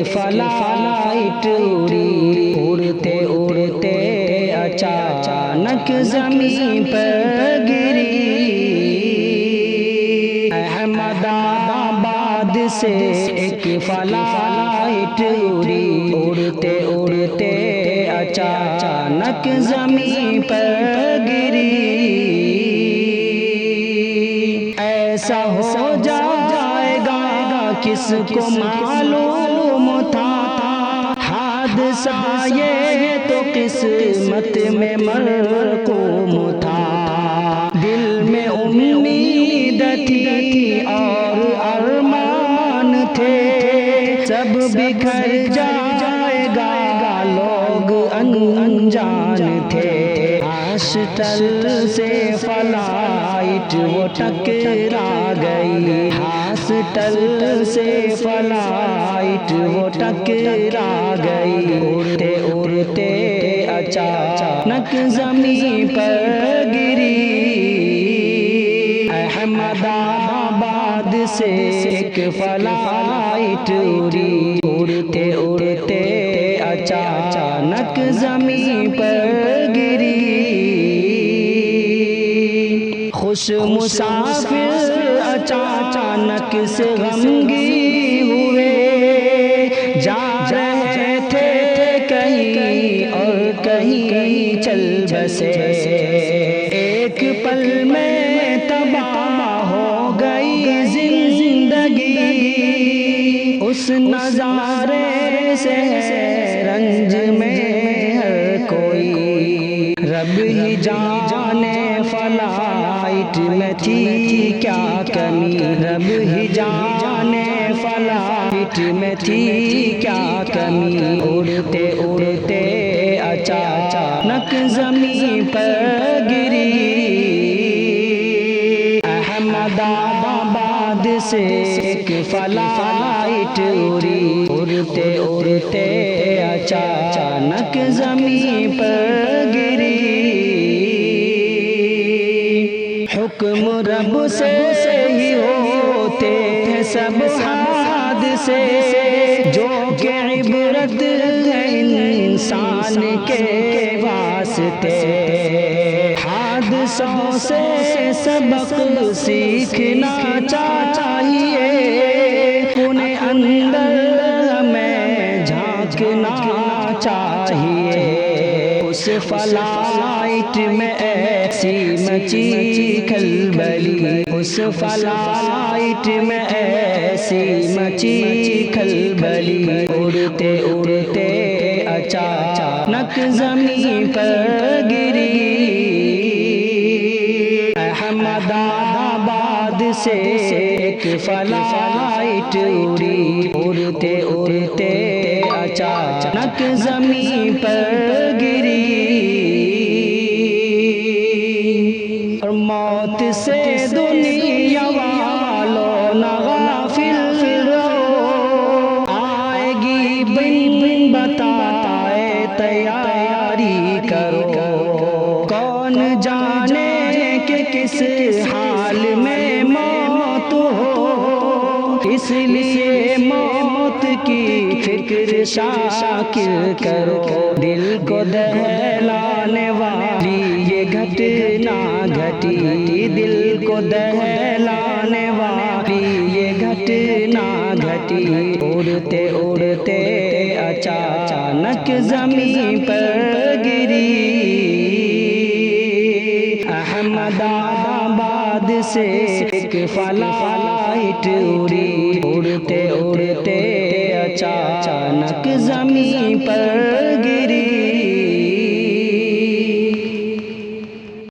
Flight اڑی، اڑتے اڑتے اچانک زمین پر گری۔ احمد آباد سے ایک فلائٹ اڑی، اڑتے اڑتے اچانک زمین پر گری۔ ایسا ہو جائے گا کس کو معلوم تھا، حادثہ یہ تو قسمت میں مرقوم تھا۔ دل میں امید تھی اور ارمان تھے، سب بکھر جائے گا لوگ انجان تھے۔ ہاسٹل سے فلائٹ وہ ٹکرا گئی، ہاسٹل سے فلائٹ وہ ٹکرا گئی۔ اڑتے اڑتے اچانک زمین پر گری۔ احمد آباد سے ایک فلائٹ اڑی، اڑتے اڑتے اچانک زمین پر گری۔ خوش مسافر اچانک سے غمگین ہوئے، جا رہے تھے کہیں اور کہیں چل بسے۔ ایک پل میں تباہ ہو گئی زندگی، اس نظارے سے رنج میں ہر کوئی۔ رب ہی جانے فلائٹ میں تھی کیا کمی، رب ہی جانے فلائٹ میں تھی کیا کمی۔ اڑتے اڑتے اچانک زمین پر گری۔ احمد آباد سے ایک فلائٹ اڑی، اڑتے اڑتے اچانک زمین پر گری۔ حکم رب سے ہی ہوتے ہیں سب حادثے، جو کہ عبرت ہے انسان کے واسطے۔ حادثوں سے سبق سیکھنا چاہیے، اپنے اندر ہمیں جھانکنا چاہیے۔ اس فلائٹ میں ایسی مچی کھلبلی، اس فلائٹ میں ایسی مچی کھلبلی۔ اڑتے اڑتے اچانک زمین پر گری۔ احمد آباد سے ایک فلائٹ اڑی، اڑتے اڑتے اچانک زمین پر گری۔ اور موت سے دنیا والوں نہ غافل رہو، آئے گی بن بتائے تیاری کرو۔ کون جانے کہ کس حال میں موت ہو، اس لیے موت کی فکر شاکر کرو۔ دل کو دہلانے والی یہ گھٹنا گھٹی، دل کو دہلانے والی یہ گھٹنا گھٹی۔ اڑتے اڑتے اچانک زمین پر گری۔ احمد آباد سے ایک فلائٹ اڑی، اڑتے اڑتے اچانک زمین پر